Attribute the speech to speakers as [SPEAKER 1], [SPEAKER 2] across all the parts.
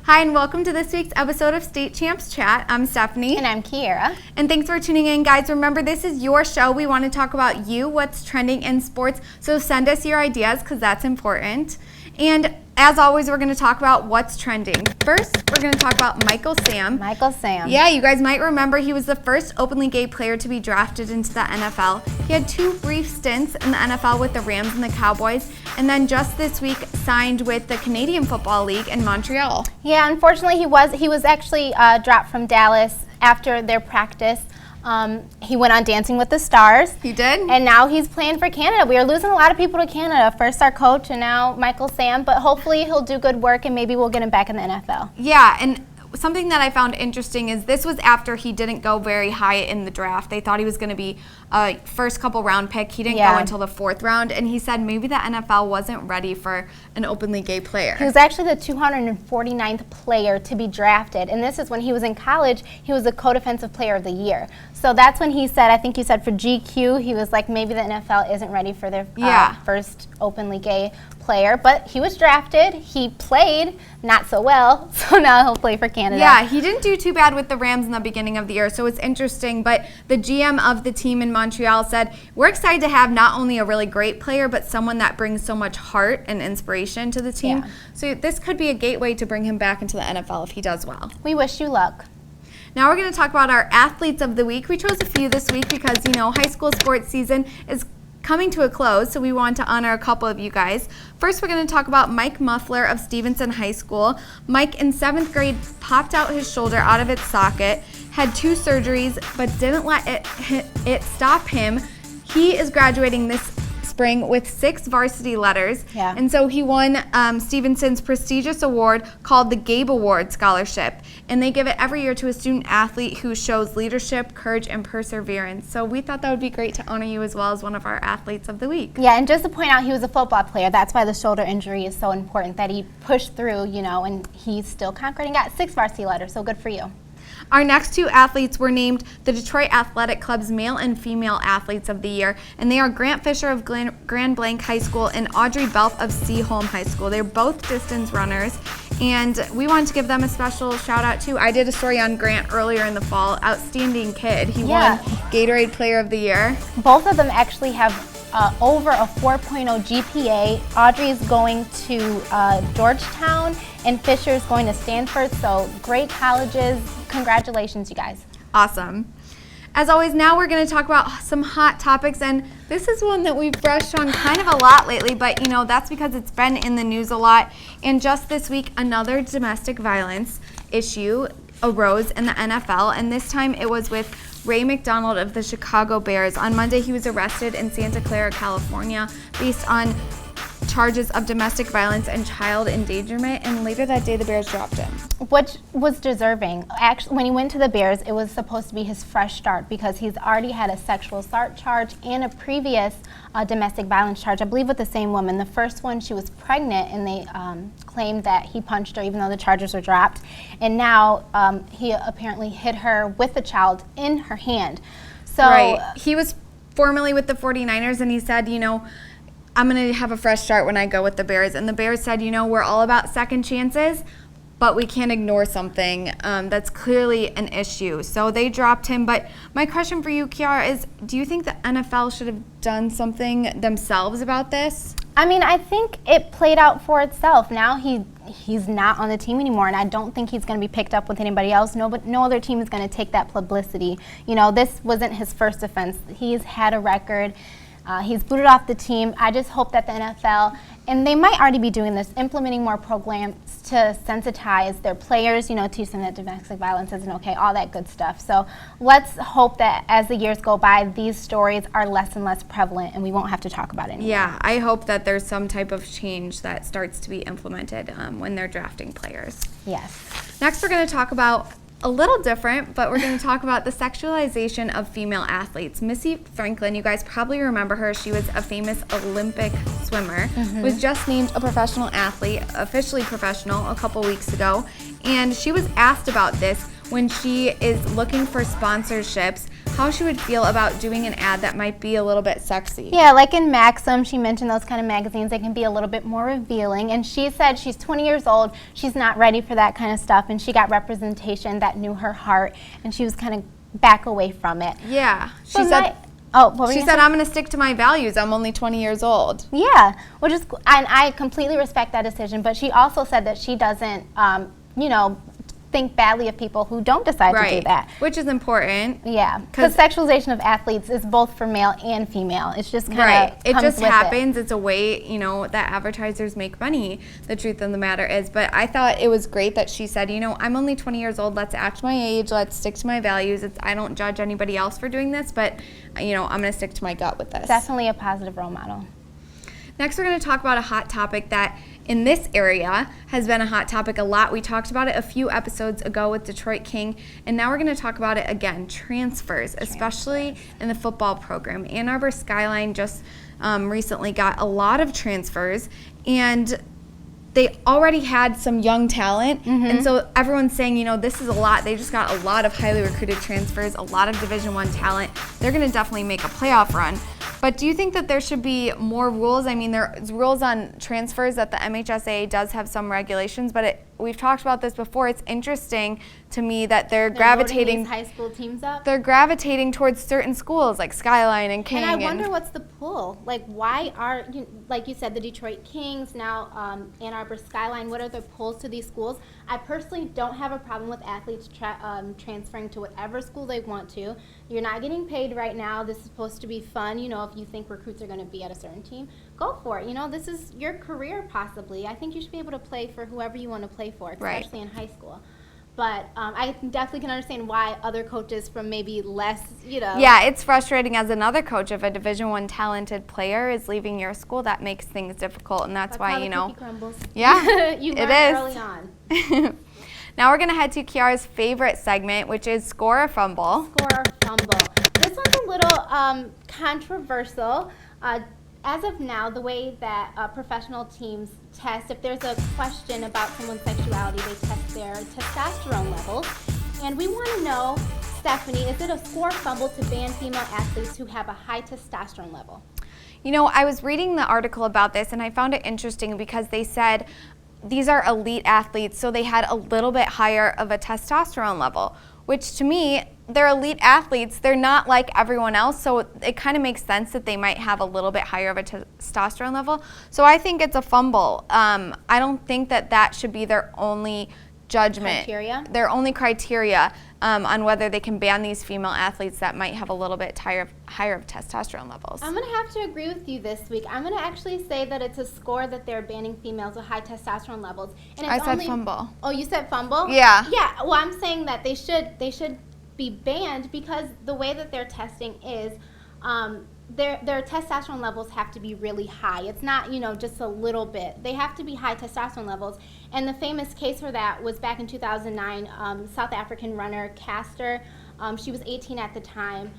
[SPEAKER 1] Hi, and welcome to this week's episode of State Champs Chat. I'm Stephanie.
[SPEAKER 2] And I'm Kiera.
[SPEAKER 1] And thanks for tuning in, guys. Remember, this is your show. We want to talk about you, what's trending in sports. So send us your ideas because that's important. And as always, we're going to talk about what's trending. First, we're going to talk about Michael Sam.
[SPEAKER 2] Michael Sam.
[SPEAKER 1] Yeah, you guys might remember he was the first openly gay player to be drafted into the NFL. He had 2 brief stints in the NFL with the Rams and the Cowboys, and then just this week signed with the Canadian Football League in Montreal.
[SPEAKER 2] Yeah, unfortunately, he was actually dropped from Dallas after their practice. He went on Dancing with the Stars.
[SPEAKER 1] He did?
[SPEAKER 2] And now he's playing for Canada. We are losing a lot of people to Canada. First our coach and now Michael Sam, but hopefully he'll do good work and maybe we'll get him back in the NFL.
[SPEAKER 1] Yeah, and something that I found interesting is this was after he didn't go very high in the draft. They thought he was going to be a first couple round pick. He didn't go until the 4th round, and he said maybe the NFL wasn't ready for an openly gay player.
[SPEAKER 2] He was actually the 249th player to be drafted, and this is when he was in college. He was the co-defensive player of the year. So that's when he said, I think he said for GQ, he was like, maybe the NFL isn't ready for their first openly gay player, but he was drafted. He played not so well, so now he'll play for Canada.
[SPEAKER 1] Yeah, he didn't do too bad with the Rams in the beginning of the year, so it's interesting. But the GM of the team in Montreal said, we're excited to have not only a really great player, but someone that brings so much heart and inspiration to the team.
[SPEAKER 2] Yeah.
[SPEAKER 1] So this could be a gateway to bring him back into the NFL if he does well.
[SPEAKER 2] We wish you luck.
[SPEAKER 1] Now we're going to talk about our athletes of the week. We chose a few this week because, you know, high school sports season is coming to a close, so we want to honor a couple of you guys. First, we're going to talk about Mike Muffler of Stevenson High School. Mike, in 7th grade, popped out his shoulder out of its socket, had 2 surgeries, but didn't let it stop him. He is graduating this spring with 6 varsity letters, and so he won Stevenson's prestigious award called the Gabe Award Scholarship, and they give it every year to a student athlete who shows leadership, courage, and perseverance. So we thought that would be great to honor you as well as one of our athletes of the week.
[SPEAKER 2] Yeah, and just to point out, he was a football player. That's why the shoulder injury is so important, that he pushed through, you know, and he's still conquered and got 6 varsity letters, so good for you.
[SPEAKER 1] Our next 2 athletes were named the Detroit Athletic Club's Male and Female Athletes of the Year, and they are Grant Fisher of Grand Blanc High School and Audrey Belf of Seaholm High School. They're both distance runners, and we wanted to give them a special shout out too. I did a story on Grant earlier in the fall. Outstanding kid. He won Gatorade Player of the Year.
[SPEAKER 2] Both of them actually have over a 4.0 GPA. Audrey's going to Georgetown and Fisher's going to Stanford, so great colleges. Congratulations, you guys.
[SPEAKER 1] Awesome. As always, now we're going to talk about some hot topics, and this is one that we've brushed on kind of a lot lately, but you know, that's because it's been in the news a lot. And just this week, another domestic violence issue arose in the NFL, and this time it was with Ray McDonald of the Chicago Bears. On Monday, he was arrested in Santa Clara, California, based on charges of domestic violence and child endangerment, and later that day the Bears dropped him.
[SPEAKER 2] Which was deserving. Actually, when he went to the Bears, it was supposed to be his fresh start because he's already had a sexual assault charge and a previous domestic violence charge, I believe with the same woman. The first one, she was pregnant, and they claimed that he punched her even though the charges were dropped. And now he apparently hit her with the child in her hand. So
[SPEAKER 1] right. He was formerly with the 49ers, and he said, you know, I'm going to have a fresh start when I go with the Bears. And the Bears said, you know, we're all about second chances, but we can't ignore something that's clearly an issue. So they dropped him. But my question for you, Kiara, is do you think the NFL should have done something themselves about this?
[SPEAKER 2] I mean, I think it played out for itself. Now he's not on the team anymore, and I don't think he's going to be picked up with anybody else. No other team is going to take that publicity. You know, this wasn't his first offense. He's had a record. He's booted off the team. I just hope that the NFL, and they might already be doing this, implementing more programs to sensitize their players, you know, teach them that domestic violence isn't okay, all that good stuff. So let's hope that as the years go by, these stories are less and less prevalent and we won't have to talk about it anymore.
[SPEAKER 1] Yeah, I hope that there's some type of change that starts to be implemented when they're drafting players.
[SPEAKER 2] Yes.
[SPEAKER 1] Next, we're going to talk about a little different, but we're going to talk about the sexualization of female athletes. Missy Franklin, you guys probably remember her. She was a famous Olympic swimmer, was just named a professional athlete, officially professional, a couple weeks ago. And she was asked about this when she is looking for sponsorships, how she would feel about doing an ad that might be a little bit sexy.
[SPEAKER 2] Yeah, like in Maxim, she mentioned those kind of magazines, they can be a little bit more revealing. And she said she's 20 years old, she's not ready for that kind of stuff, and she got representation that knew her heart, and she was kind of back away from it.
[SPEAKER 1] Yeah.
[SPEAKER 2] She said, I'm
[SPEAKER 1] going to stick to my values. I'm only 20 years old.
[SPEAKER 2] Yeah, which is, and I completely respect that decision, but she also said that she doesn't, think badly of people who don't decide to do that.
[SPEAKER 1] Which is important.
[SPEAKER 2] Yeah, because sexualization of athletes is both for male and female. It's just kind of
[SPEAKER 1] It just happens. It's a way, that advertisers make money. The truth of the matter is. But I thought it was great that she said, I'm only 20 years old. Let's act my age. Let's stick to my values. I don't judge anybody else for doing this, but, I'm going to stick to my gut with this.
[SPEAKER 2] Definitely a positive role model.
[SPEAKER 1] Next, we're going to talk about a hot topic that in this area has been a hot topic a lot. We talked about it a few episodes ago with Detroit King, and now we're going to talk about it again, transfers, especially in the football program. Ann Arbor Skyline just recently got a lot of transfers, and they already had some young talent, and so everyone's saying, this is a lot. They just got a lot of highly recruited transfers, a lot of Division I talent. They're going to definitely make a playoff run. But do you think that there should be more rules? I mean, there's rules on transfers that the MHSAA does have some regulations, but we've talked about this before. It's interesting to me that they're gravitating
[SPEAKER 2] these high school teams up.
[SPEAKER 1] They're gravitating towards certain schools like Skyline and King.
[SPEAKER 2] And I wonder what's the pull? Like, why are, like you said, the Detroit Kings, now Ann Arbor Skyline, what are the pulls to these schools? I personally don't have a problem with athletes transferring to whatever school they want to. You're not getting paid right now. This is supposed to be fun. If you think recruits are going to be at a certain team, go for it. This is your career possibly. I think you should be able to play for whoever you want to play for, especially in high school. But I definitely can understand why other coaches from maybe less,
[SPEAKER 1] Yeah, it's frustrating as another coach if a Division I talented player is leaving your school. That makes things difficult, and that's why,
[SPEAKER 2] how the cookie crumbles.
[SPEAKER 1] Yeah,
[SPEAKER 2] you
[SPEAKER 1] it
[SPEAKER 2] learn
[SPEAKER 1] is.
[SPEAKER 2] early on.
[SPEAKER 1] Now we're going to head to Kiara's favorite segment, which is Score or Fumble.
[SPEAKER 2] Score or Fumble. This one's a little controversial. As of now, the way that professional teams test, if there's a question about someone's sexuality, they test their testosterone levels. And we want to know, Stephanie, is it a score or fumble to ban female athletes who have a high testosterone level?
[SPEAKER 1] I was reading the article about this, and I found it interesting because they said these are elite athletes, so they had a little bit higher of a testosterone level, which to me, they're elite athletes. They're not like everyone else, so it kind of makes sense that they might have a little bit higher of a testosterone level. So I think it's a fumble. I don't think that should be their only judgment. Their only criteria on whether they can ban these female athletes that might have a little bit higher of testosterone levels.
[SPEAKER 2] I'm going to have to agree with you this week. I'm going to actually say that it's a score that they're banning females with high testosterone levels. And it's
[SPEAKER 1] I said fumble.
[SPEAKER 2] Oh, you said fumble?
[SPEAKER 1] Yeah.
[SPEAKER 2] Yeah. Well, I'm saying that they should be banned because the way that they're testing is their testosterone levels have to be really high. It's not, just a little bit. They have to be high testosterone levels. And the famous case for that was back in 2009, South African runner Caster. She was 18 at the time.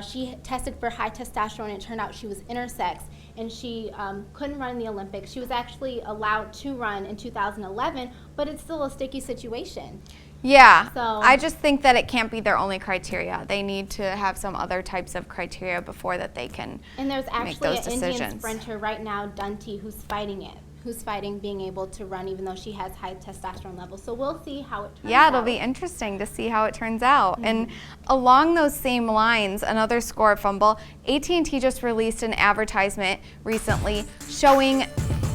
[SPEAKER 2] She tested for high testosterone, and it turned out she was intersex, and she couldn't run in the Olympics. She was actually allowed to run in 2011, but it's still a sticky situation.
[SPEAKER 1] Yeah,
[SPEAKER 2] so
[SPEAKER 1] I just think that it can't be their only criteria. They need to have some other types of criteria before that they can make those decisions.
[SPEAKER 2] And there's actually an Indian sprinter right now, Dunty, who's fighting it. Who's fighting being able to run even though she has high testosterone levels. So we'll see how it turns out.
[SPEAKER 1] Yeah, it'll be interesting to see how it turns out. And along those same lines, another score or fumble, AT&T just released an advertisement recently showing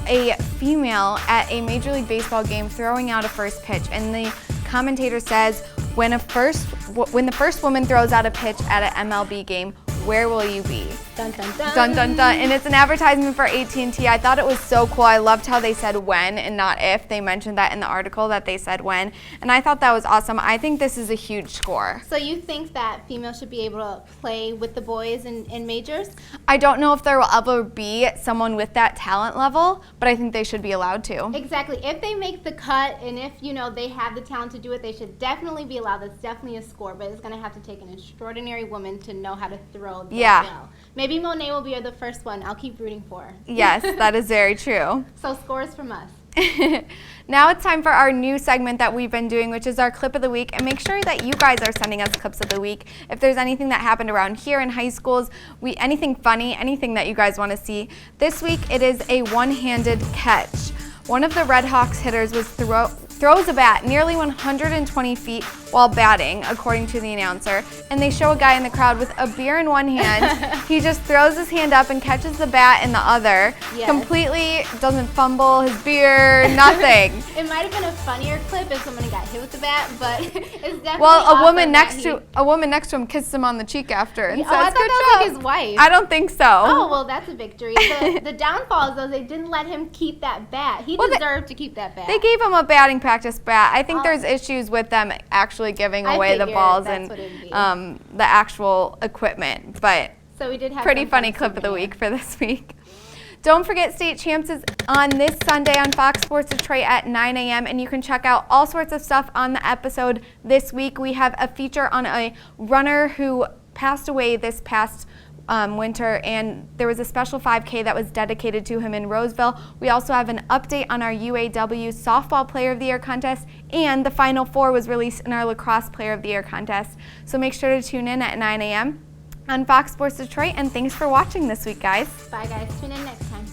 [SPEAKER 1] a female at a Major League Baseball game throwing out a first pitch. And the commentator says, when the first woman throws out a pitch at an MLB game, where will you be?
[SPEAKER 2] Dun, dun, dun.
[SPEAKER 1] Dun, dun, dun. And it's an advertisement for AT&T. I thought it was so cool. I loved how they said when and not if. They mentioned that in the article that they said when. And I thought that was awesome. I think this is a huge score.
[SPEAKER 2] So you think that females should be able to play with the boys in majors?
[SPEAKER 1] I don't know if there will ever be someone with that talent level, but I think they should be allowed to.
[SPEAKER 2] Exactly. If they make the cut and if, they have the talent to do it, they should definitely be allowed. That's definitely a score, but it's going to have to take an extraordinary woman to know how to throw the ball. Maybe Monet will be the first one. I'll keep rooting for her.
[SPEAKER 1] Yes, that is very true.
[SPEAKER 2] So scores from us.
[SPEAKER 1] Now it's time for our new segment that we've been doing, which is our clip of the week. And make sure that you guys are sending us clips of the week. If there's anything that happened around here in high schools, anything funny, anything that you guys want to see. This week it is a one-handed catch. One of the Red Hawks hitters throws a bat nearly 120 feet while batting, according to the announcer, and they show a guy in the crowd with a beer in one hand. He just throws his hand up and catches the bat in the other.
[SPEAKER 2] Yes.
[SPEAKER 1] Completely doesn't fumble his beer, nothing.
[SPEAKER 2] It might have been a funnier clip if someone got hit with the bat, but it's definitely
[SPEAKER 1] Well, a woman
[SPEAKER 2] awesome
[SPEAKER 1] next to him kissed him on the cheek after and
[SPEAKER 2] I
[SPEAKER 1] says,
[SPEAKER 2] thought
[SPEAKER 1] "Good
[SPEAKER 2] that was
[SPEAKER 1] job."
[SPEAKER 2] like his wife.
[SPEAKER 1] I don't think so.
[SPEAKER 2] Oh, well, that's a victory. The downfall is, though, they didn't let him keep that bat. He deserved to keep that bat.
[SPEAKER 1] They gave him a batting practice bat. I think
[SPEAKER 2] Oh.
[SPEAKER 1] there's issues with them actually giving
[SPEAKER 2] I
[SPEAKER 1] away the
[SPEAKER 2] figured
[SPEAKER 1] balls
[SPEAKER 2] that's
[SPEAKER 1] and
[SPEAKER 2] what it'd be.
[SPEAKER 1] the actual equipment. But
[SPEAKER 2] So we did have
[SPEAKER 1] pretty
[SPEAKER 2] some
[SPEAKER 1] funny
[SPEAKER 2] fun
[SPEAKER 1] clip of the
[SPEAKER 2] souvenir.
[SPEAKER 1] week for this week. Don't forget State Champs is on this Sunday on Fox Sports Detroit at 9 a.m. and you can check out all sorts of stuff on the episode this week. We have a feature on a runner who passed away this past winter, and there was a special 5K that was dedicated to him in Roseville. We also have an update on our UAW Softball Player of the Year contest, and the Final Four was released in our Lacrosse Player of the Year contest. So make sure to tune in at 9 a.m. on Fox Sports Detroit, and thanks for watching this week, guys.
[SPEAKER 2] Bye, guys. Tune in next time.